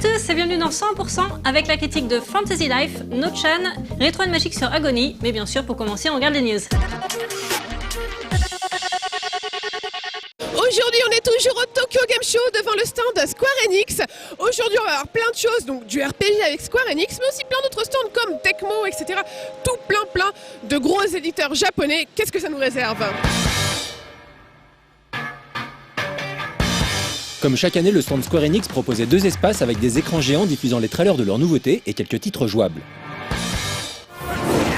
tous et bienvenue dans 100% avec la critique de Fantasy Life, No-chan, Rétro & Magique sur Agony, mais bien sûr pour commencer on regarde les news. Aujourd'hui, on est toujours au Tokyo Game Show devant le stand de Square Enix. Aujourd'hui, on va avoir plein de choses, donc du RPG avec Square Enix, mais aussi plein d'autres stands comme Tecmo, etc. Tout plein de gros éditeurs japonais. Qu'est-ce que ça nous réserve ? Comme chaque année, le stand Square Enix proposait 2 espaces avec des écrans géants diffusant les trailers de leurs nouveautés et quelques titres jouables.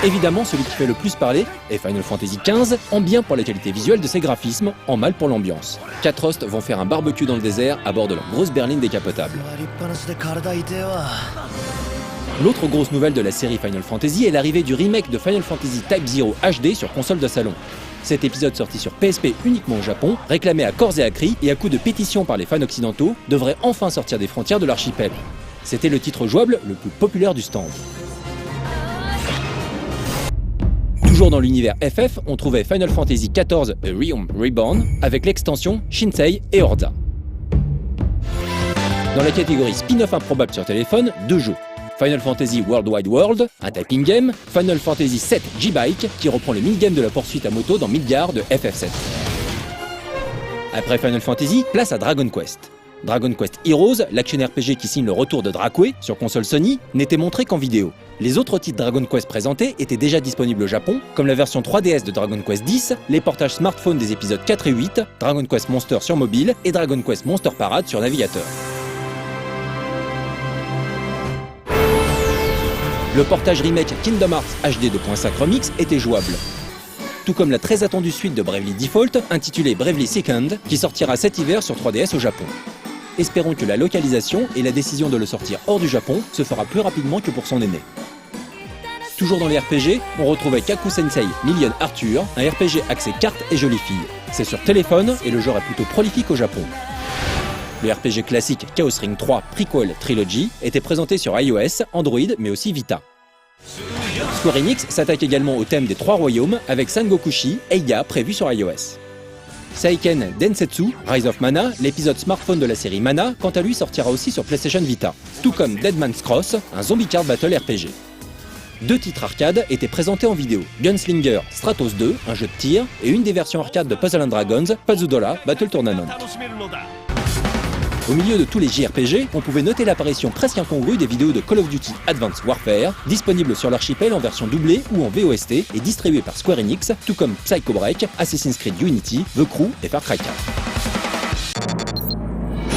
Évidemment, celui qui fait le plus parler est Final Fantasy XV, en bien pour la qualité visuelle de ses graphismes, en mal pour l'ambiance. 4 hosts vont faire un barbecue dans le désert à bord de leur grosse berline décapotable. L'autre grosse nouvelle de la série Final Fantasy est l'arrivée du remake de Final Fantasy Type 0 HD sur console de salon. Cet épisode sorti sur PSP uniquement au Japon, réclamé à corps et à cri et à coups de pétition par les fans occidentaux, devrait enfin sortir des frontières de l'archipel. C'était le titre jouable le plus populaire du stand. Toujours dans l'univers FF, on trouvait Final Fantasy XIV A Realm Reborn avec l'extension Shinsei et Horda. Dans la catégorie spin-off improbable sur téléphone, 2 jeux. Final Fantasy World Wide World, un typing game, Final Fantasy VII G-Bike, qui reprend le mini-game de la poursuite à moto dans Midgar de FF7. Après Final Fantasy, place à Dragon Quest. Dragon Quest Heroes, l'action RPG qui signe le retour de Dracoué sur console Sony, n'était montré qu'en vidéo. Les autres titres Dragon Quest présentés étaient déjà disponibles au Japon, comme la version 3DS de Dragon Quest X, les portages smartphone des épisodes 4 et 8, Dragon Quest Monster sur mobile et Dragon Quest Monster Parade sur navigateur. Le portage remake Kingdom Hearts HD 2.5 Remix était jouable. Tout comme la très attendue suite de Bravely Default, intitulée Bravely Second, qui sortira cet hiver sur 3DS au Japon. Espérons que la localisation et la décision de le sortir hors du Japon se fera plus rapidement que pour son aîné. Toujours dans les RPG, on retrouvait Kaku Sensei Million Arthur, un RPG axé cartes et jolies filles. C'est sur téléphone et le genre est plutôt prolifique au Japon. Le RPG classique Chaos Ring 3 Prequel Trilogy était présenté sur iOS, Android mais aussi Vita. Square Enix s'attaque également au thème des 3 royaumes avec Sangokushi Eiga prévu sur iOS. Seiken Densetsu Rise of Mana, l'épisode smartphone de la série Mana, quant à lui sortira aussi sur PlayStation Vita, tout comme Dead Man's Cross, un zombie card battle RPG. 2 titres arcade étaient présentés en vidéo, Gunslinger Stratos 2, un jeu de tir, et une des versions arcade de Puzzle & Dragons, Pazudola Battle Tournament. Au milieu de tous les JRPG, on pouvait noter l'apparition presque incongrue des vidéos de Call of Duty Advanced Warfare, disponibles sur l'archipel en version doublée ou en VOST et distribuées par Square Enix, tout comme Psycho Break, Assassin's Creed Unity, The Crew et Far Cry 4.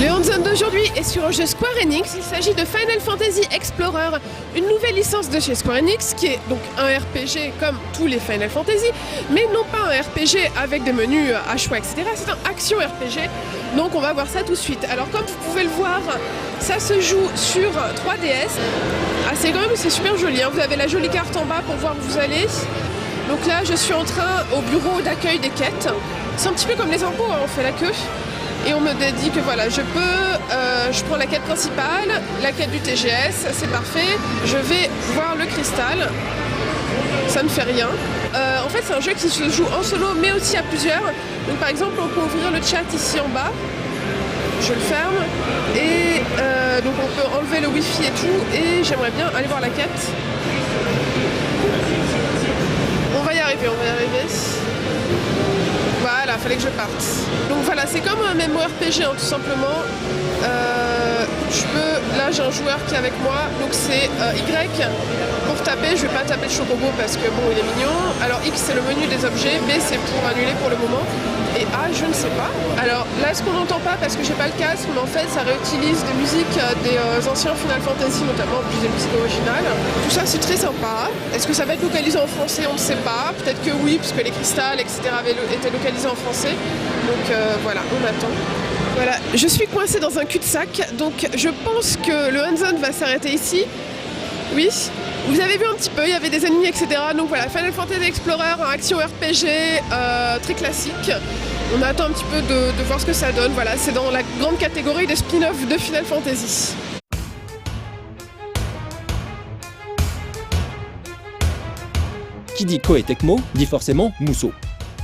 Le hands-on d'aujourd'hui est sur un jeu Square Enix. Il s'agit de Final Fantasy Explorer, une nouvelle licence de chez Square Enix qui est donc un RPG comme tous les Final Fantasy, mais non pas un RPG avec des menus à choix, etc. C'est un action RPG, donc on va voir ça tout de suite. Alors comme vous pouvez le voir, ça se joue sur 3DS. C'est quand même c'est super joli, hein. Vous avez la jolie carte en bas pour voir où vous allez. Donc là, je suis en train au bureau d'accueil des quêtes. C'est un petit peu comme les impôts, hein, on fait la queue. Et on me dit que voilà, je prends la quête principale, la quête du TGS, c'est parfait. Je vais voir le cristal, ça ne fait rien. En fait, c'est un jeu qui se joue en solo, mais aussi à plusieurs. Donc par exemple, on peut ouvrir le chat ici en bas. Je le ferme. Et donc on peut enlever le wifi et tout. Et j'aimerais bien aller voir la quête. On va y arriver. Voilà, fallait que je parte. Donc voilà, c'est comme un MMORPG, hein, tout simplement. Là, j'ai un joueur qui est avec moi, donc c'est Y pour taper. Je vais pas taper le chocobo parce que bon, il est mignon. Alors X, c'est le menu des objets, B, c'est pour annuler pour le moment. Et A, je ne sais pas. Alors là, ce qu'on n'entend pas parce que j'ai pas le casque, mais en fait, ça réutilise des musiques des anciens Final Fantasy, notamment plus des musiques originales. Tout ça, c'est très sympa. Est-ce que ça va être localisé en français? On ne sait pas. Peut-être que oui, puisque les cristals, etc. étaient localisés en français. Donc voilà, on attend. Voilà, je suis coincée dans un cul-de-sac, donc je pense que le hands-on va s'arrêter ici. Oui, vous avez vu un petit peu, il y avait des ennemis, etc. Donc voilà, Final Fantasy Explorer, un action RPG très classique. On attend un petit peu de voir ce que ça donne. Voilà, c'est dans la grande catégorie des spin-offs de Final Fantasy. Qui dit Koei Tecmo dit forcément Musou.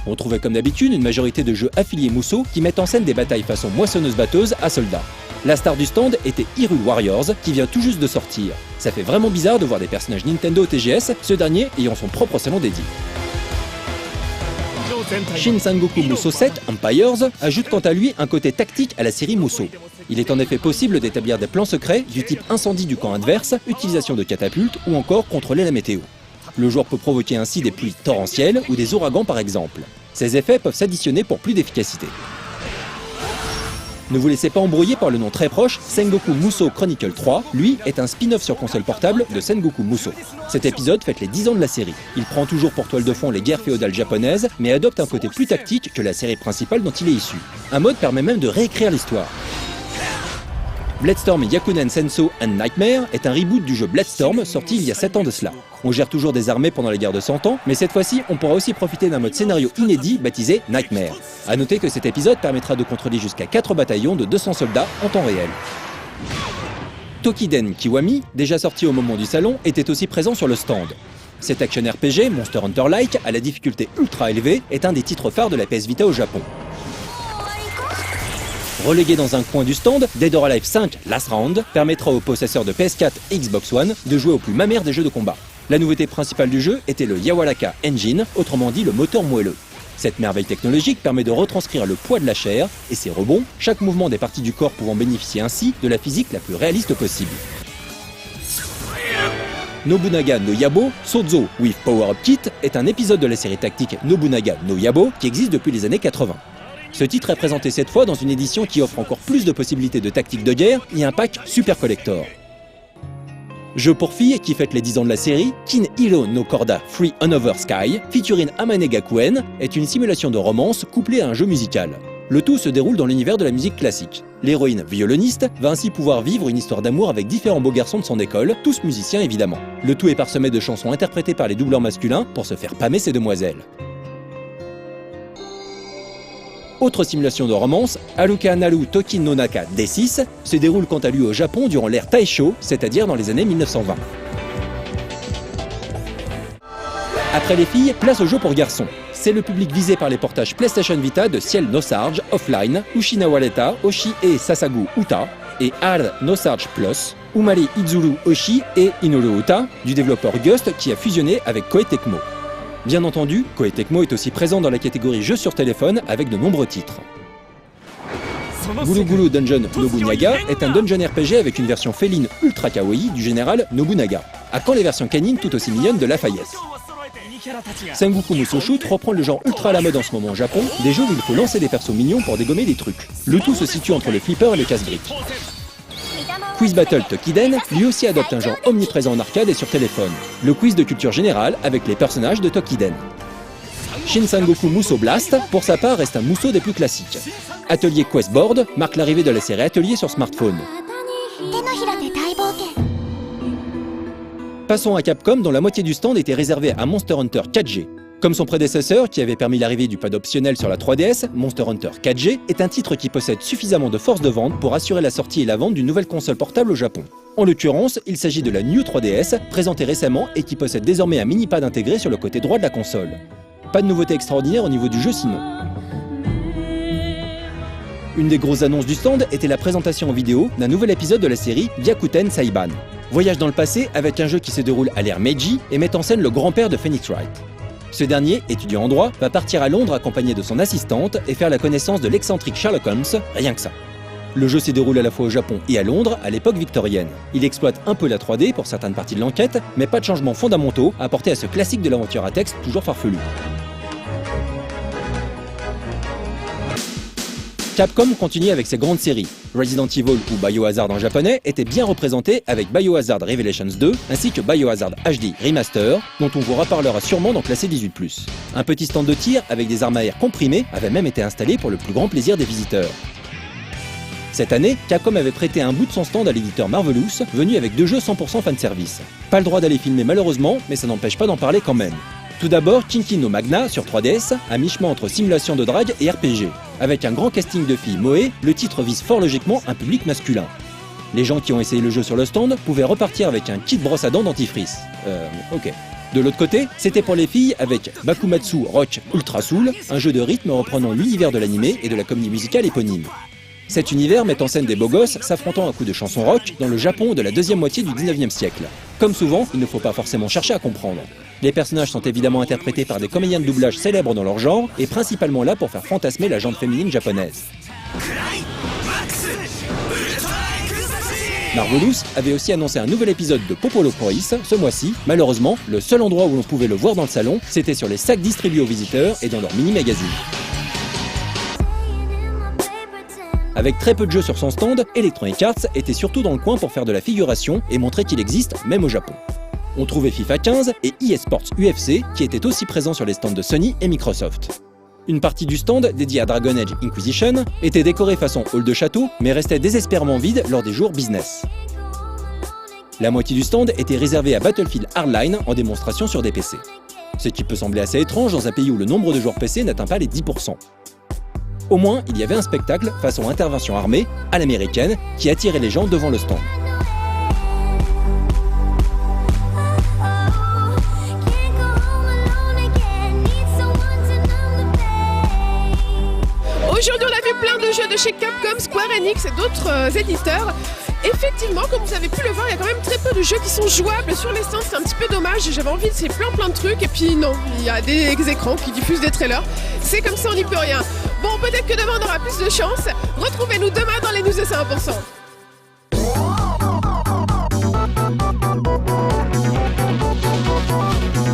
On trouvait comme d'habitude une majorité de jeux affiliés Musou qui mettent en scène des batailles façon moissonneuse-batteuse à soldats. La star du stand était Hyrule Warriors, qui vient tout juste de sortir. Ça fait vraiment bizarre de voir des personnages Nintendo au TGS, ce dernier ayant son propre salon dédié. Shin Sengoku Musou 7 Empires ajoute quant à lui un côté tactique à la série Musou. Il est en effet possible d'établir des plans secrets du type incendie du camp adverse, utilisation de catapultes ou encore contrôler la météo. Le joueur peut provoquer ainsi des pluies torrentielles ou des ouragans par exemple. Ces effets peuvent s'additionner pour plus d'efficacité. Ne vous laissez pas embrouiller par le nom très proche, Sengoku Musou Chronicle 3, lui, est un spin-off sur console portable de Sengoku Musou. Cet épisode fête les 10 ans de la série. Il prend toujours pour toile de fond les guerres féodales japonaises, mais adopte un côté plus tactique que la série principale dont il est issu. Un mode permet même de réécrire l'histoire. Bloodstorm Yakunen Senso and Nightmare est un reboot du jeu Bloodstorm sorti il y a 7 ans de cela. On gère toujours des armées pendant les guerres de 100 ans, mais cette fois-ci, on pourra aussi profiter d'un mode scénario inédit baptisé Nightmare. A noter que cet épisode permettra de contrôler jusqu'à 4 bataillons de 200 soldats en temps réel. Tokiden Kiwami, déjà sorti au moment du salon, était aussi présent sur le stand. Cet action RPG, Monster Hunter-like, à la difficulté ultra élevée, est un des titres phares de la PS Vita au Japon. Relégué dans un coin du stand, Dead or Alive 5 Last Round permettra aux possesseurs de PS4 et Xbox One de jouer au plus mammaire des jeux de combat. La nouveauté principale du jeu était le Yawalaka Engine, autrement dit le moteur moelleux. Cette merveille technologique permet de retranscrire le poids de la chair et ses rebonds, chaque mouvement des parties du corps pouvant bénéficier ainsi de la physique la plus réaliste possible. Nobunaga no Yabo, Sozo with Power Up Kit est un épisode de la série tactique Nobunaga no Yabo qui existe depuis les années 80. Ce titre est présenté cette fois dans une édition qui offre encore plus de possibilités de tactique de guerre et un pack super collector. Jeu pour filles qui fête les 10 ans de la série, Kin Hiro no Korda Free Another Sky, featuring Amane Gakuen, est une simulation de romance couplée à un jeu musical. Le tout se déroule dans l'univers de la musique classique. L'héroïne violoniste va ainsi pouvoir vivre une histoire d'amour avec différents beaux garçons de son école, tous musiciens évidemment. Le tout est parsemé de chansons interprétées par les doubleurs masculins pour se faire pâmer ces demoiselles. Autre simulation de romance, Haruka Naru Toki no Naka D6 se déroule quant à lui au Japon durant l'ère Taisho, c'est-à-dire dans les années 1920. Après les filles, place au jeu pour garçons. C'est le public visé par les portages PlayStation Vita de Ciel no Sarge Offline, Ushina Waleta, Oshi e Sasagu Uta et Hard no Sarge Plus, Umari Izuru Oshi et Inoru Uta du développeur Gust qui a fusionné avec Koei Tecmo. Bien entendu, Koei Tecmo est aussi présent dans la catégorie jeux sur téléphone avec de nombreux titres. Gulu Gulu Dungeon Nobunaga est un dungeon RPG avec une version féline ultra kawaii du général Nobunaga. À quand les versions canines tout aussi mignonnes de Lafayette? Sengoku Musou Shoot reprend le genre ultra à la mode en ce moment au Japon, des jeux où il faut lancer des persos mignons pour dégommer des trucs. Le tout se situe entre le flipper et le casse-briques. Quiz Battle Tokiden, lui aussi adopte un genre omniprésent en arcade et sur téléphone. Le quiz de culture générale avec les personnages de Tokiden. Shin Sengoku Musou Blast, pour sa part, reste un Musou des plus classiques. Atelier Questboard marque l'arrivée de la série Atelier sur smartphone. Passons à Capcom dont la moitié du stand était réservée à Monster Hunter 4G. Comme son prédécesseur, qui avait permis l'arrivée du pad optionnel sur la 3DS, Monster Hunter 4G est un titre qui possède suffisamment de force de vente pour assurer la sortie et la vente d'une nouvelle console portable au Japon. En l'occurrence, il s'agit de la New 3DS, présentée récemment et qui possède désormais un mini-pad intégré sur le côté droit de la console. Pas de nouveauté extraordinaire au niveau du jeu sinon. Une des grosses annonces du stand était la présentation en vidéo d'un nouvel épisode de la série Gyakuten Saiban. Voyage dans le passé avec un jeu qui se déroule à l'ère Meiji et met en scène le grand-père de Phoenix Wright. Ce dernier, étudiant en droit, va partir à Londres accompagné de son assistante et faire la connaissance de l'excentrique Sherlock Holmes, rien que ça. Le jeu s'est déroulé à la fois au Japon et à Londres à l'époque victorienne. Il exploite un peu la 3D pour certaines parties de l'enquête, mais pas de changements fondamentaux à apporter à ce classique de l'aventure à texte toujours farfelu. Capcom continue avec ses grandes séries. Resident Evil ou Biohazard en japonais était bien représenté avec Biohazard Revelations 2 ainsi que Biohazard HD Remaster dont on vous reparlera sûrement dans Classé 18+. Un petit stand de tir avec des armes à air comprimées avait même été installé pour le plus grand plaisir des visiteurs. Cette année, Capcom avait prêté un bout de son stand à l'éditeur Marvelous, venu avec 2 jeux 100% fanservice. Pas le droit d'aller filmer malheureusement, mais ça n'empêche pas d'en parler quand même. Tout d'abord, Kinki no Magna sur 3DS, à mi-chemin entre simulation de drague et RPG. Avec un grand casting de filles moe, le titre vise fort logiquement un public masculin. Les gens qui ont essayé le jeu sur le stand pouvaient repartir avec un kit brosse à dents dentifrice. Ok. De l'autre côté, c'était pour les filles avec Bakumatsu Rock Ultra Soul, un jeu de rythme reprenant l'univers de l'anime et de la comédie musicale éponyme. Cet univers met en scène des beaux gosses s'affrontant à coups de chansons rock dans le Japon de la deuxième moitié du 19e siècle. Comme souvent, il ne faut pas forcément chercher à comprendre. Les personnages sont évidemment interprétés par des comédiens de doublage célèbres dans leur genre et principalement là pour faire fantasmer la gente féminine japonaise. Marvelous avait aussi annoncé un nouvel épisode de Popolo Croix ce mois-ci. Malheureusement, le seul endroit où l'on pouvait le voir dans le salon, c'était sur les sacs distribués aux visiteurs et dans leur mini-magazine. Avec très peu de jeux sur son stand, Electronic Arts était surtout dans le coin pour faire de la figuration et montrer qu'il existe même au Japon. On trouvait FIFA 15 et eSports UFC qui étaient aussi présents sur les stands de Sony et Microsoft. Une partie du stand, dédiée à Dragon Age Inquisition, était décorée façon hall de château, mais restait désespérément vide lors des jours business. La moitié du stand était réservée à Battlefield Hardline en démonstration sur des PC. Ce qui peut sembler assez étrange dans un pays où le nombre de joueurs PC n'atteint pas les 10%. Au moins, il y avait un spectacle façon intervention armée, à l'américaine, qui attirait les gens devant le stand. Aujourd'hui, on a vu plein de jeux de chez Capcom, Square Enix et d'autres éditeurs. Effectivement, comme vous avez pu le voir, il y a quand même très peu de jeux qui sont jouables sur les stands. C'est un petit peu dommage. J'avais envie de faire plein de trucs et puis non, il y a des écrans qui diffusent des trailers. C'est comme ça, on n'y peut rien. Bon, peut-être que demain on aura plus de chance. Retrouvez-nous demain dans les news de 100%.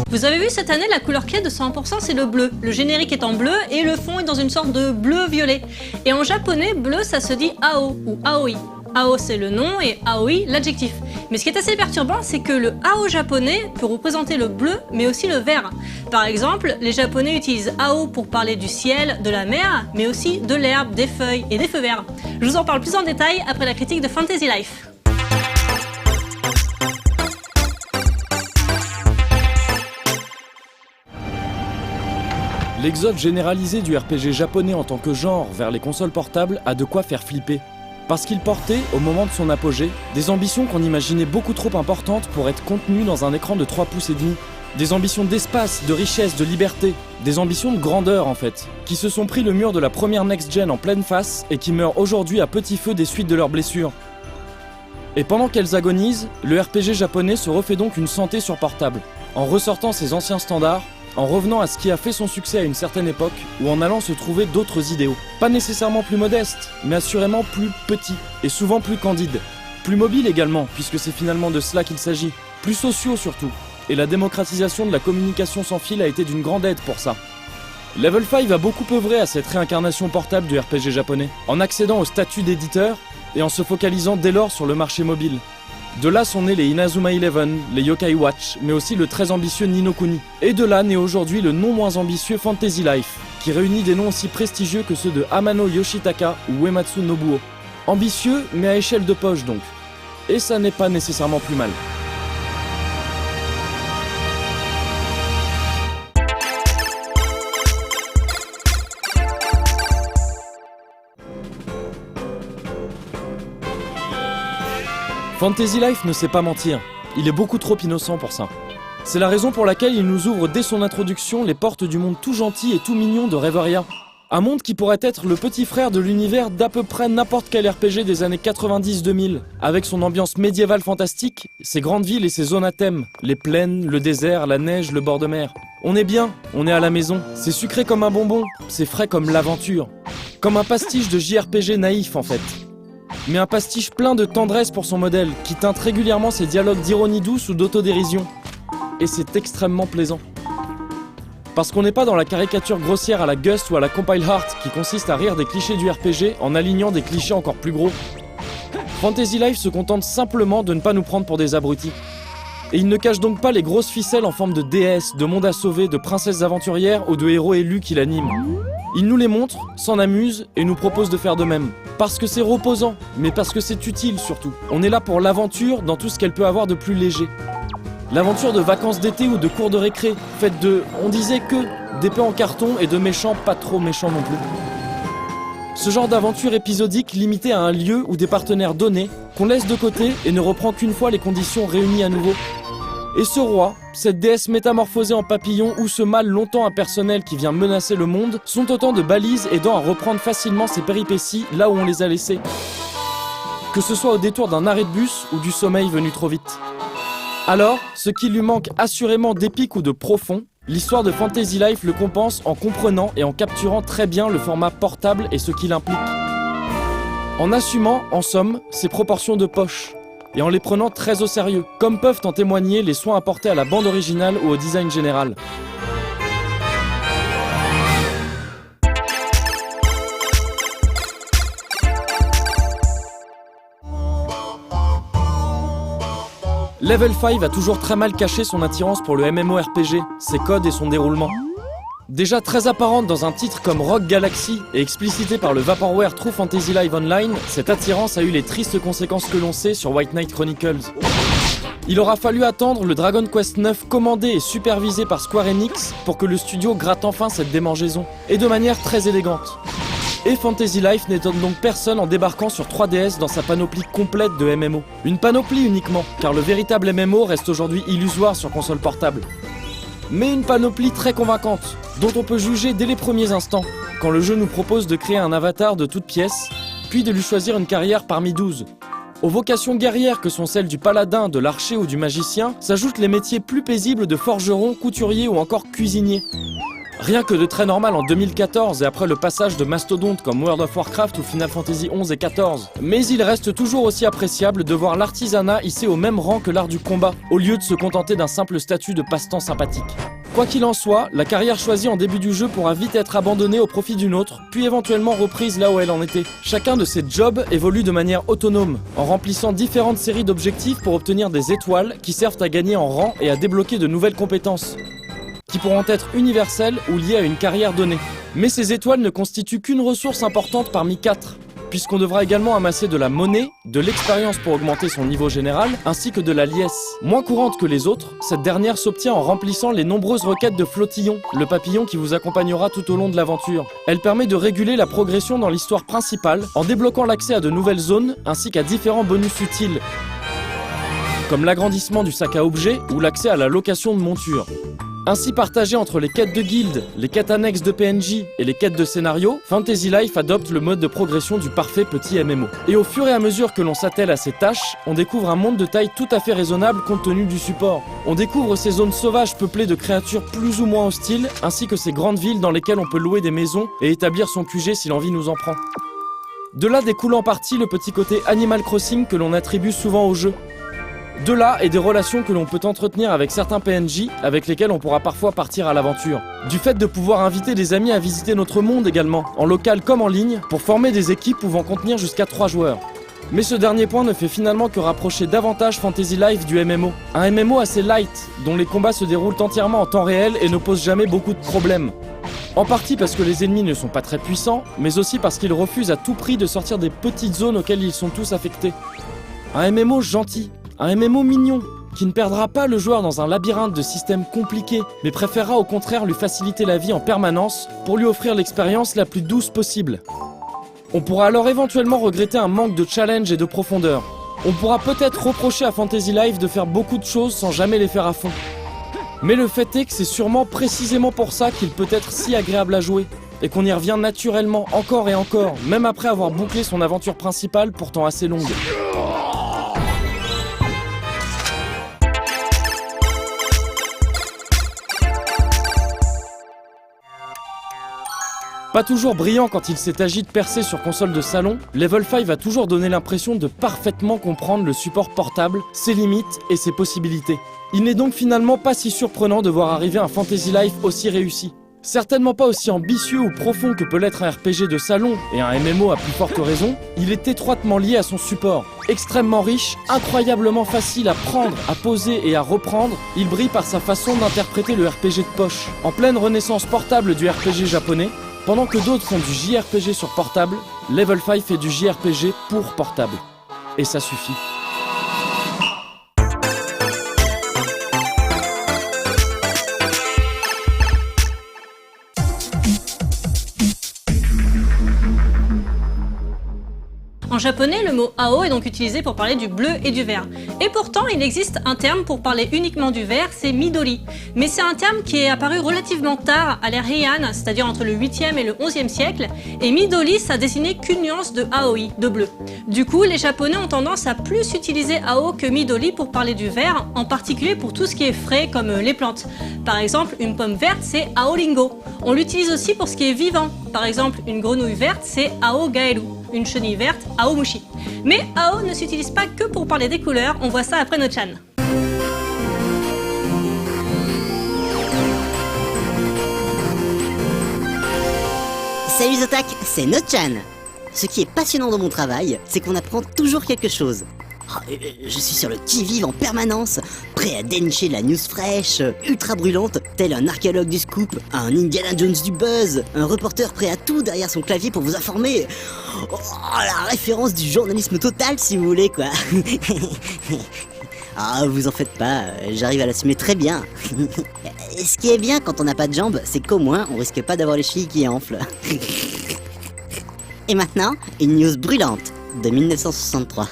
Vous avez vu cette année, la couleur clé de 100%, c'est le bleu. Le générique est en bleu et le fond est dans une sorte de bleu-violet. Et en japonais, bleu, ça se dit Ao ou Aoi. Ao, c'est le nom et Aoi, l'adjectif. Mais ce qui est assez perturbant, c'est que le Ao japonais peut représenter le bleu, mais aussi le vert. Par exemple, les Japonais utilisent Ao pour parler du ciel, de la mer, mais aussi de l'herbe, des feuilles et des feux verts. Je vous en parle plus en détail après la critique de Fantasy Life. L'exode généralisé du RPG japonais en tant que genre vers les consoles portables a de quoi faire flipper. Parce qu'il portait, au moment de son apogée, des ambitions qu'on imaginait beaucoup trop importantes pour être contenues dans un écran de 3,5 pouces. Des ambitions d'espace, de richesse, de liberté, des ambitions de grandeur en fait, qui se sont pris le mur de la première next-gen en pleine face et qui meurent aujourd'hui à petit feu des suites de leurs blessures. Et pendant qu'elles agonisent, le RPG japonais se refait donc une santé sur portable, en ressortant ses anciens standards, en revenant à ce qui a fait son succès à une certaine époque, ou en allant se trouver d'autres idéaux. Pas nécessairement plus modestes, mais assurément plus petits, et souvent plus candides. Plus mobiles également, puisque c'est finalement de cela qu'il s'agit. Plus sociaux surtout, et la démocratisation de la communication sans fil a été d'une grande aide pour ça. Level 5 a beaucoup œuvré à cette réincarnation portable du RPG japonais, en accédant au statut d'éditeur, et en se focalisant dès lors sur le marché mobile. De là sont nés les Inazuma Eleven, les Yokai Watch, mais aussi le très ambitieux Ni no Kuni. Et de là naît aujourd'hui le non moins ambitieux Fantasy Life, qui réunit des noms aussi prestigieux que ceux de Amano Yoshitaka ou Uematsu Nobuo. Ambitieux, mais à échelle de poche donc. Et ça n'est pas nécessairement plus mal. Fantasy Life ne sait pas mentir, il est beaucoup trop innocent pour ça. C'est la raison pour laquelle il nous ouvre dès son introduction les portes du monde tout gentil et tout mignon de Reveria. Un monde qui pourrait être le petit frère de l'univers d'à peu près n'importe quel RPG des années 90-2000, avec son ambiance médiévale fantastique, ses grandes villes et ses zones à thème, les plaines, le désert, la neige, le bord de mer. On est bien, on est à la maison, c'est sucré comme un bonbon, c'est frais comme l'aventure. Comme un pastiche de JRPG naïf en fait. Mais un pastiche plein de tendresse pour son modèle, qui teinte régulièrement ses dialogues d'ironie douce ou d'autodérision. Et c'est extrêmement plaisant. Parce qu'on n'est pas dans la caricature grossière à la Gust ou à la Compile Heart, qui consiste à rire des clichés du RPG en alignant des clichés encore plus gros. Fantasy Life se contente simplement de ne pas nous prendre pour des abrutis. Et il ne cache donc pas les grosses ficelles en forme de déesses, de mondes à sauver, de princesses aventurières ou de héros élus qui l'animent. Il nous les montre, s'en amuse et nous propose de faire de même. Parce que c'est reposant, mais parce que c'est utile surtout. On est là pour l'aventure dans tout ce qu'elle peut avoir de plus léger. L'aventure de vacances d'été ou de cours de récré, faite de, on disait que, d'épées en carton et de méchants pas trop méchants non plus. Ce genre d'aventure épisodique limitée à un lieu ou des partenaires donnés, qu'on laisse de côté et ne reprend qu'une fois les conditions réunies à nouveau. Et ce roi, cette déesse métamorphosée en papillon ou ce mâle longtemps impersonnel qui vient menacer le monde sont autant de balises aidant à reprendre facilement ses péripéties là où on les a laissées. Que ce soit au détour d'un arrêt de bus ou du sommeil venu trop vite. Alors, ce qui lui manque assurément d'épique ou de profond, l'histoire de Fantasy Life le compense en comprenant et en capturant très bien le format portable et ce qu'il implique. En assumant, en somme, ses proportions de poche. Et en les prenant très au sérieux, comme peuvent en témoigner les soins apportés à la bande originale ou au design général. Level 5 a toujours très mal caché son attirance pour le MMORPG, ses codes et son déroulement. Déjà très apparente dans un titre comme Rogue Galaxy et explicitée par le Vaporware True Fantasy Live Online, cette attirance a eu les tristes conséquences que l'on sait sur White Knight Chronicles. Il aura fallu attendre le Dragon Quest 9 commandé et supervisé par Square Enix pour que le studio gratte enfin cette démangeaison, et de manière très élégante. Et Fantasy Life n'étonne donc personne en débarquant sur 3DS dans sa panoplie complète de MMO. Une panoplie uniquement, car le véritable MMO reste aujourd'hui illusoire sur console portable. Mais une panoplie très convaincante, dont on peut juger dès les premiers instants, quand le jeu nous propose de créer un avatar de toutes pièces, puis de lui choisir une carrière parmi 12. Aux vocations guerrières que sont celles du paladin, de l'archer ou du magicien, s'ajoutent les métiers plus paisibles de forgeron, couturier ou encore cuisinier. Rien que de très normal en 2014 et après le passage de mastodontes comme World of Warcraft ou Final Fantasy 11 et 14. Mais il reste toujours aussi appréciable de voir l'artisanat hissé au même rang que l'art du combat, au lieu de se contenter d'un simple statut de passe-temps sympathique. Quoi qu'il en soit, la carrière choisie en début du jeu pourra vite être abandonnée au profit d'une autre, puis éventuellement reprise là où elle en était. Chacun de ces jobs évolue de manière autonome, en remplissant différentes séries d'objectifs pour obtenir des étoiles qui servent à gagner en rang et à débloquer de nouvelles compétences, qui pourront être universelles ou liées à une carrière donnée. Mais ces étoiles ne constituent qu'une ressource importante parmi 4, puisqu'on devra également amasser de la monnaie, de l'expérience pour augmenter son niveau général, ainsi que de la liesse. Moins courante que les autres, cette dernière s'obtient en remplissant les nombreuses requêtes de Flottillon, le papillon qui vous accompagnera tout au long de l'aventure. Elle permet de réguler la progression dans l'histoire principale, en débloquant l'accès à de nouvelles zones, ainsi qu'à différents bonus utiles, comme l'agrandissement du sac à objets ou l'accès à la location de montures. Ainsi partagé entre les quêtes de guilde, les quêtes annexes de PNJ et les quêtes de scénario, Fantasy Life adopte le mode de progression du parfait petit MMO. Et au fur et à mesure que l'on s'attelle à ces tâches, on découvre un monde de taille tout à fait raisonnable compte tenu du support. On découvre ces zones sauvages peuplées de créatures plus ou moins hostiles, ainsi que ces grandes villes dans lesquelles on peut louer des maisons et établir son QG si l'envie nous en prend. De là découle en partie le petit côté Animal Crossing que l'on attribue souvent au jeu. De là et des relations que l'on peut entretenir avec certains PNJ avec lesquels on pourra parfois partir à l'aventure. Du fait de pouvoir inviter des amis à visiter notre monde également, en local comme en ligne, pour former des équipes pouvant contenir jusqu'à 3 joueurs. Mais ce dernier point ne fait finalement que rapprocher davantage Fantasy Life du MMO. Un MMO assez light, dont les combats se déroulent entièrement en temps réel et ne posent jamais beaucoup de problèmes. En partie parce que les ennemis ne sont pas très puissants, mais aussi parce qu'ils refusent à tout prix de sortir des petites zones auxquelles ils sont tous affectés. Un MMO gentil. Un MMO mignon, qui ne perdra pas le joueur dans un labyrinthe de systèmes compliqués, mais préférera au contraire lui faciliter la vie en permanence pour lui offrir l'expérience la plus douce possible. On pourra alors éventuellement regretter un manque de challenge et de profondeur. On pourra peut-être reprocher à Fantasy Life de faire beaucoup de choses sans jamais les faire à fond. Mais le fait est que c'est sûrement précisément pour ça qu'il peut être si agréable à jouer, et qu'on y revient naturellement encore et encore, même après avoir bouclé son aventure principale pourtant assez longue. Pas toujours brillant quand il s'est agi de percer sur console de salon, Level 5 a toujours donné l'impression de parfaitement comprendre le support portable, ses limites et ses possibilités. Il n'est donc finalement pas si surprenant de voir arriver un Fantasy Life aussi réussi. Certainement pas aussi ambitieux ou profond que peut l'être un RPG de salon, et un MMO à plus forte raison, il est étroitement lié à son support. Extrêmement riche, incroyablement facile à prendre, à poser et à reprendre, il brille par sa façon d'interpréter le RPG de poche. En pleine renaissance portable du RPG japonais, pendant que d'autres font du JRPG sur portable, Level 5 fait du JRPG pour portable. Et ça suffit. En En japonais, le mot ao est donc utilisé pour parler du bleu et du vert. Et pourtant, il existe un terme pour parler uniquement du vert, c'est midori. Mais c'est un terme qui est apparu relativement tard, à l'ère Heian, c'est-à-dire entre le 8e et le 11e siècle, et midori, ça désignait qu'une nuance de aoi, de bleu. Du coup, les Japonais ont tendance à plus utiliser ao que midori pour parler du vert, en particulier pour tout ce qui est frais comme les plantes. Par exemple, une pomme verte, c'est aoringo. On l'utilise aussi pour ce qui est vivant. Par exemple, une grenouille verte, c'est ao gaeru. Une chenille verte, aomushi. Mais ao ne s'utilise pas que pour parler des couleurs, on voit ça après No-chan. Salut Zotac, c'est No-chan. Ce qui est passionnant dans mon travail, c'est qu'on apprend toujours quelque chose. Je suis sur le qui-vive en permanence, prêt à dénicher de la news fraîche, ultra brûlante, tel un archéologue du scoop, un Indiana Jones du buzz, un reporter prêt à tout derrière son clavier pour vous informer. Oh, la référence du journalisme total si vous voulez quoi. Ah, vous en faites pas, j'arrive à l'assumer très bien. Ce qui est bien quand on n'a pas de jambes, c'est qu'au moins on risque pas d'avoir les chevilles qui enflent. Et maintenant, une news brûlante de 1963.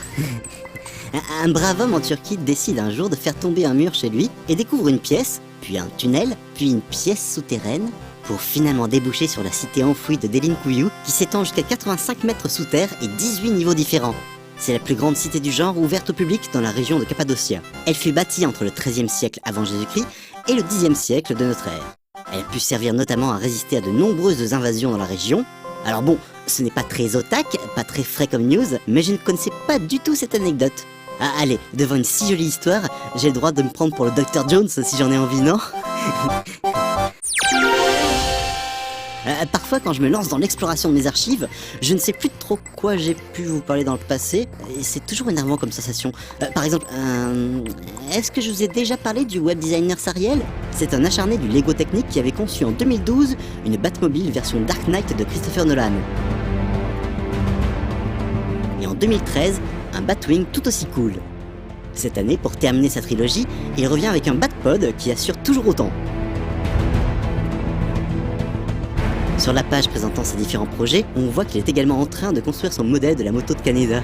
Un brave homme en Turquie décide un jour de faire tomber un mur chez lui et découvre une pièce, puis un tunnel, puis une pièce souterraine, pour finalement déboucher sur la cité enfouie de Delinkouyu qui s'étend jusqu'à 85 mètres sous terre et 18 niveaux différents. C'est la plus grande cité du genre ouverte au public dans la région de Cappadocia. Elle fut bâtie entre le XIIIe siècle avant Jésus-Christ et le Xe siècle de notre ère. Elle a pu servir notamment à résister à de nombreuses invasions dans la région. Alors bon, ce n'est pas très otac, pas très frais comme news, mais je ne connaissais pas du tout cette anecdote. Ah allez, devant une si jolie histoire, j'ai le droit de me prendre pour le Dr Jones si j'en ai envie, non? Parfois quand je me lance dans l'exploration de mes archives, je ne sais plus trop quoi j'ai pu vous parler dans le passé, et c'est toujours énervant comme sensation. Par exemple, est-ce que je vous ai déjà parlé du web designer Sariel? C'est un acharné du Lego Technique qui avait conçu en 2012 une Batmobile version Dark Knight de Christopher Nolan. Et en 2013, un Batwing tout aussi cool. Cette année, pour terminer sa trilogie, il revient avec un Batpod qui assure toujours autant. Sur la page présentant ses différents projets, on voit qu'il est également en train de construire son modèle de la moto de Canada.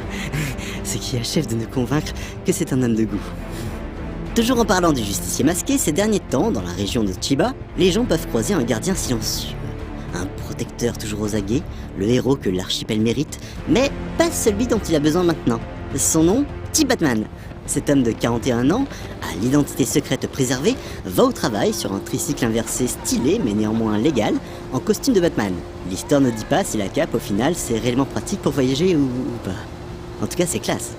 Ce qui achève de nous convaincre que c'est un homme de goût. Toujours en parlant du justicier masqué, ces derniers temps, dans la région de Chiba, les gens peuvent croiser un gardien silencieux. Un protecteur toujours aux aguets, le héros que l'archipel mérite, mais pas celui dont il a besoin maintenant. Son nom, T-Batman. Cet homme de 41 ans, à l'identité secrète préservée, va au travail sur un tricycle inversé stylé mais néanmoins légal, en costume de Batman. L'histoire ne dit pas si la cape au final c'est réellement pratique pour voyager ou pas. En tout cas c'est classe.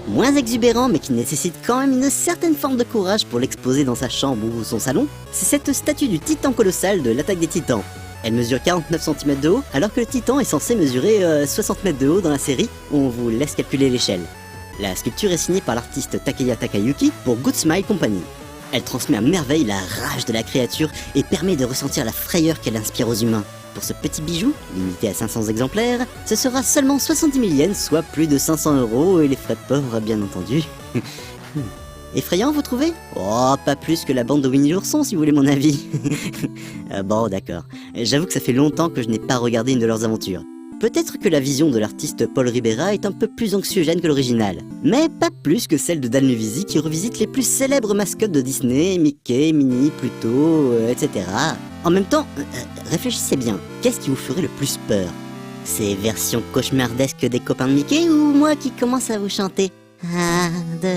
Moins exubérant mais qui nécessite quand même une certaine forme de courage pour l'exposer dans sa chambre ou son salon, c'est cette statue du titan colossal de l'attaque des titans. Elle mesure 49 cm de haut, alors que le titan est censé mesurer 60 mètres de haut dans la série, où on vous laisse calculer l'échelle. La sculpture est signée par l'artiste Takeya Takayuki pour Good Smile Company. Elle transmet à merveille la rage de la créature et permet de ressentir la frayeur qu'elle inspire aux humains. Pour ce petit bijou, limité à 500 exemplaires, ce sera seulement 70 000 yens, soit plus de 500 € et les frais de port, bien entendu. Effrayant, vous trouvez? Oh, pas plus que la bande de Winnie l'ourson, si vous voulez mon avis. Bon, d'accord. J'avoue que ça fait longtemps que je n'ai pas regardé une de leurs aventures. Peut-être que la vision de l'artiste Paul Ribera est un peu plus anxiogène que l'original, mais pas plus que celle de Dan Levisi qui revisite les plus célèbres mascottes de Disney, Mickey, Minnie, Pluto, etc. En même temps, réfléchissez bien, qu'est-ce qui vous ferait le plus peur? Ces versions cauchemardesques des copains de Mickey ou moi qui commence à vous chanter 1, 2,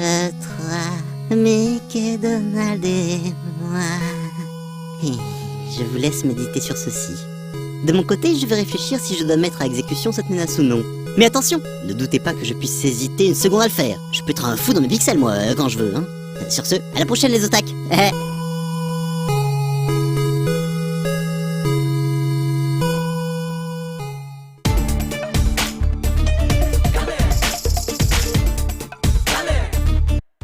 3, Mickey, Donald et moi. Et je vous laisse méditer sur ceci. De mon côté, je vais réfléchir si je dois mettre à exécution cette menace ou non. Mais attention, ne doutez pas que je puisse hésiter une seconde à le faire. Je peux être un fou dans mes pixels, moi, quand je veux, hein. Sur ce, à la prochaine les otaques.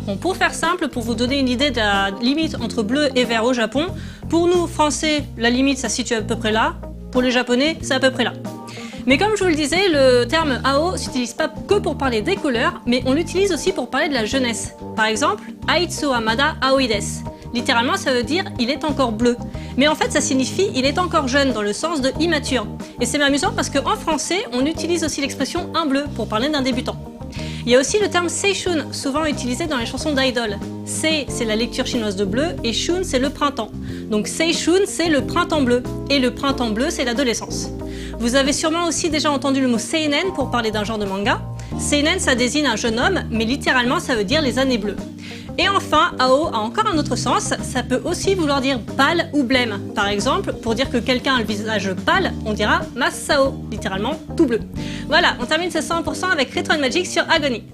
Bon, pour faire simple, pour vous donner une idée de la limite entre bleu et vert au Japon, pour nous, Français, la limite, ça se situe à peu près là. Pour les Japonais, c'est à peu près là. Mais comme je vous le disais, le terme ao s'utilise pas que pour parler des couleurs, mais on l'utilise aussi pour parler de la jeunesse. Par exemple, Aitsu Amada Aoi desu. Littéralement, ça veut dire « il est encore bleu ». Mais en fait, ça signifie « il est encore jeune » dans le sens de immature. Et c'est amusant parce qu'en français, on utilise aussi l'expression « un bleu » pour parler d'un débutant. Il y a aussi le terme Seishun, souvent utilisé dans les chansons d'idol. Sei, c'est la lecture chinoise de bleu, et Shun, c'est le printemps. Donc Seishun, c'est le printemps bleu, et le printemps bleu, c'est l'adolescence. Vous avez sûrement aussi déjà entendu le mot seinen pour parler d'un genre de manga. Seinen, ça désigne un jeune homme, mais littéralement, ça veut dire les années bleues. Et enfin, Ao a encore un autre sens, ça peut aussi vouloir dire pâle ou blême. Par exemple, pour dire que quelqu'un a le visage pâle, on dira Masao, littéralement tout bleu. Voilà, on termine ce 100% avec Retro & Magic sur Agony.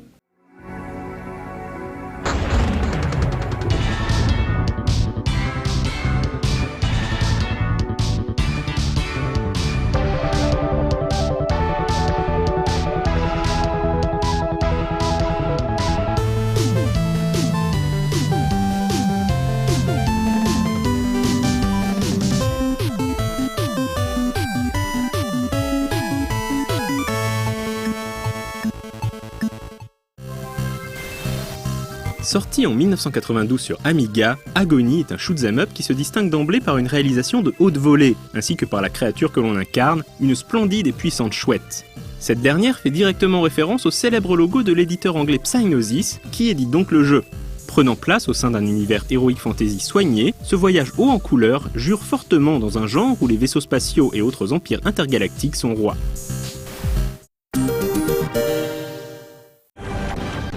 Sorti en 1992 sur Amiga, Agony est un shoot'em up qui se distingue d'emblée par une réalisation de haute volée, ainsi que par la créature que l'on incarne, une splendide et puissante chouette. Cette dernière fait directement référence au célèbre logo de l'éditeur anglais Psygnosis, qui édite donc le jeu. Prenant place au sein d'un univers heroic fantasy soigné, ce voyage haut en couleur jure fortement dans un genre où les vaisseaux spatiaux et autres empires intergalactiques sont rois.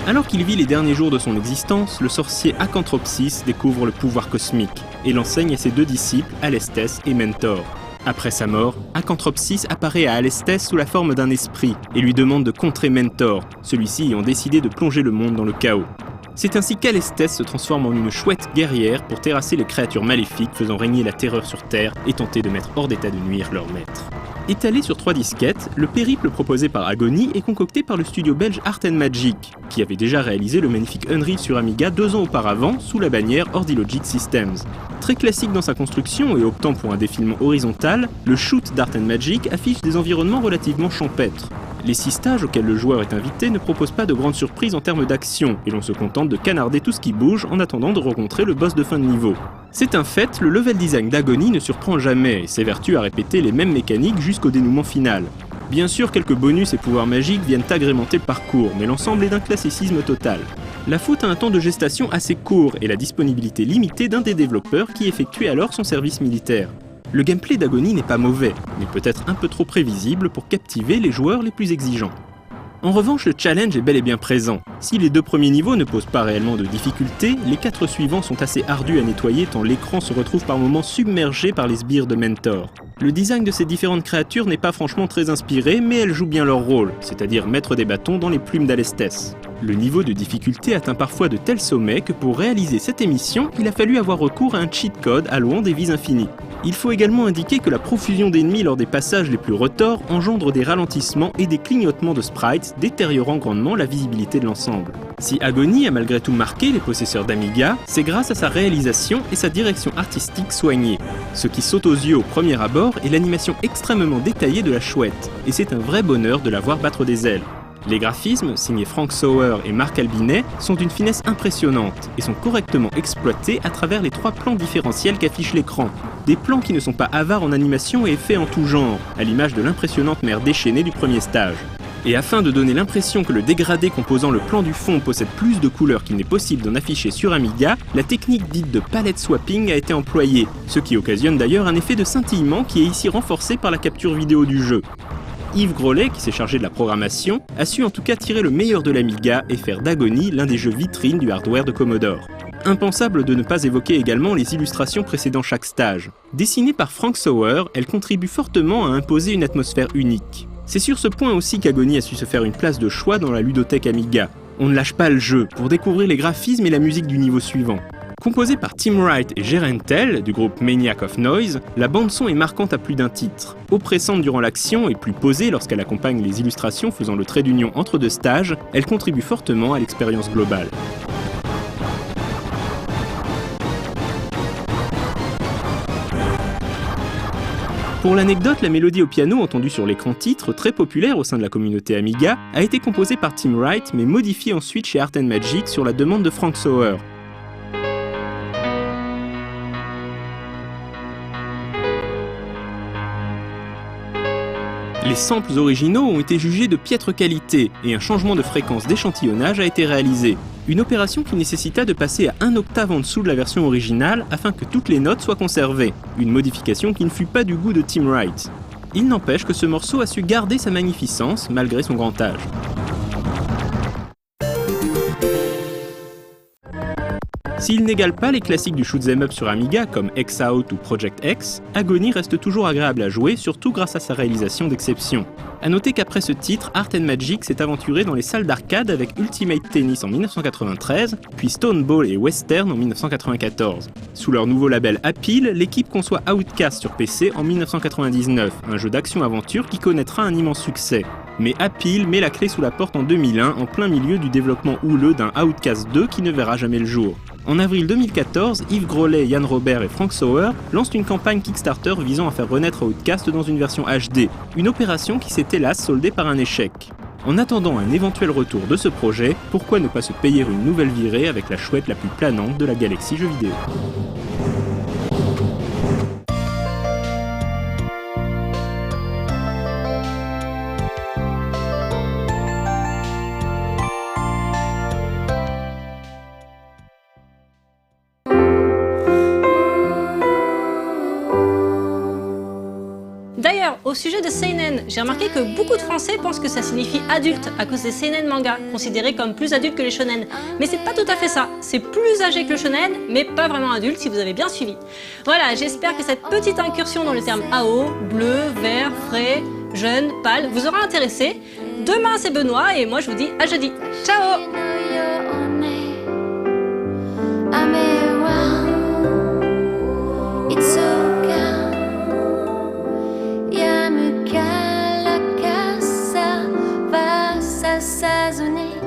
Alors qu'il vit les derniers jours de son existence, le sorcier Acantropsis découvre le pouvoir cosmique et l'enseigne à ses deux disciples, Alestes et Mentor. Après sa mort, Acantropsis apparaît à Alestes sous la forme d'un esprit et lui demande de contrer Mentor, celui-ci ayant décidé de plonger le monde dans le chaos. C'est ainsi qu'Alestes se transforme en une chouette guerrière pour terrasser les créatures maléfiques faisant régner la terreur sur Terre et tenter de mettre hors d'état de nuire leur maître. Étalé sur 3 disquettes, le périple proposé par Agony est concocté par le studio belge Art & Magic, qui avait déjà réalisé le magnifique Unreal sur Amiga 2 ans auparavant sous la bannière Ordilogic Systems. Très classique dans sa construction et optant pour un défilement horizontal, le shoot d'Art & Magic affiche des environnements relativement champêtres. Les 6 stages auxquels le joueur est invité ne proposent pas de grandes surprises en termes d'action, et l'on se contente de canarder tout ce qui bouge en attendant de rencontrer le boss de fin de niveau. C'est un fait, le level design d'Agony ne surprend jamais et s'évertue à répéter les mêmes mécaniques jusqu'au dénouement final. Bien sûr, quelques bonus et pouvoirs magiques viennent agrémenter le parcours, mais l'ensemble est d'un classicisme total. La faute a un temps de gestation assez court et la disponibilité limitée d'un des développeurs qui effectuait alors son service militaire. Le gameplay d'Agony n'est pas mauvais, mais peut-être un peu trop prévisible pour captiver les joueurs les plus exigeants. En revanche, le challenge est bel et bien présent. Si les 2 premiers niveaux ne posent pas réellement de difficultés, les 4 suivants sont assez ardus à nettoyer tant l'écran se retrouve par moments submergé par les sbires de Mentor. Le design de ces différentes créatures n'est pas franchement très inspiré, mais elles jouent bien leur rôle, c'est-à-dire mettre des bâtons dans les plumes d'Alestes. Le niveau de difficulté atteint parfois de tels sommets que pour réaliser cette émission, il a fallu avoir recours à un cheat code allouant des vies infinies. Il faut également indiquer que la profusion d'ennemis lors des passages les plus retors engendre des ralentissements et des clignotements de sprites, détériorant grandement la visibilité de l'ensemble. Si Agony a malgré tout marqué les possesseurs d'Amiga, c'est grâce à sa réalisation et sa direction artistique soignée. Ce qui saute aux yeux au premier abord est l'animation extrêmement détaillée de la chouette, et c'est un vrai bonheur de la voir battre des ailes. Les graphismes, signés Frank Sauer et Marc Albinet, sont d'une finesse impressionnante et sont correctement exploités à travers les 3 plans différentiels qu'affiche l'écran. Des plans qui ne sont pas avares en animation et effets en tout genre, à l'image de l'impressionnante mer déchaînée du premier stage. Et afin de donner l'impression que le dégradé composant le plan du fond possède plus de couleurs qu'il n'est possible d'en afficher sur Amiga, la technique dite de palette swapping a été employée, ce qui occasionne d'ailleurs un effet de scintillement qui est ici renforcé par la capture vidéo du jeu. Yves Grolet, qui s'est chargé de la programmation, a su en tout cas tirer le meilleur de l'Amiga et faire d'Agony l'un des jeux vitrines du hardware de Commodore. Impensable de ne pas évoquer également les illustrations précédant chaque stage. Dessinées par Frank Sauer, elles contribuent fortement à imposer une atmosphère unique. C'est sur ce point aussi qu'Agony a su se faire une place de choix dans la ludothèque Amiga. On ne lâche pas le jeu pour découvrir les graphismes et la musique du niveau suivant. Composée par Tim Wright et Gerentel, du groupe Maniac of Noise, la bande-son est marquante à plus d'un titre. Oppressante durant l'action et plus posée lorsqu'elle accompagne les illustrations faisant le trait d'union entre 2 stages, elle contribue fortement à l'expérience globale. Pour l'anecdote, la mélodie au piano entendue sur l'écran titre, très populaire au sein de la communauté Amiga, a été composée par Tim Wright mais modifiée ensuite chez Art & Magic sur la demande de Frank Sauer. Les samples originaux ont été jugés de piètre qualité et un changement de fréquence d'échantillonnage a été réalisé. Une opération qui nécessita de passer à 1 octave en dessous de la version originale afin que toutes les notes soient conservées. Une modification qui ne fut pas du goût de Tim Wright. Il n'empêche que ce morceau a su garder sa magnificence malgré son grand âge. S'il n'égale pas les classiques du shoot'em up sur Amiga comme X-Out ou Project X, Agony reste toujours agréable à jouer, surtout grâce à sa réalisation d'exception. A noter qu'après ce titre, Art & Magic s'est aventuré dans les salles d'arcade avec Ultimate Tennis en 1993, puis Stone Ball et Western en 1994. Sous leur nouveau label Appeal, l'équipe conçoit Outcast sur PC en 1999, un jeu d'action-aventure qui connaîtra un immense succès. Mais Appeal met la clé sous la porte en 2001, en plein milieu du développement houleux d'un Outcast 2 qui ne verra jamais le jour. En avril 2014, Yves Grolet, Yann Robert et Frank Sauer lancent une campagne Kickstarter visant à faire renaître Outcast dans une version HD, une opération qui s'est hélas soldée par un échec. En attendant un éventuel retour de ce projet, pourquoi ne pas se payer une nouvelle virée avec la chouette la plus planante de la galaxie jeux vidéo ? D'ailleurs, au sujet de seinen, j'ai remarqué que beaucoup de Français pensent que ça signifie adulte à cause des seinen manga, considérés comme plus adultes que les shonen. Mais c'est pas tout à fait ça, c'est plus âgé que le shonen, mais pas vraiment adulte si vous avez bien suivi. Voilà, j'espère que cette petite incursion dans le terme AO, bleu, vert, frais, jeune, pâle, vous aura intéressé. Demain c'est Benoît et moi je vous dis à jeudi. Ciao! S'assaisonner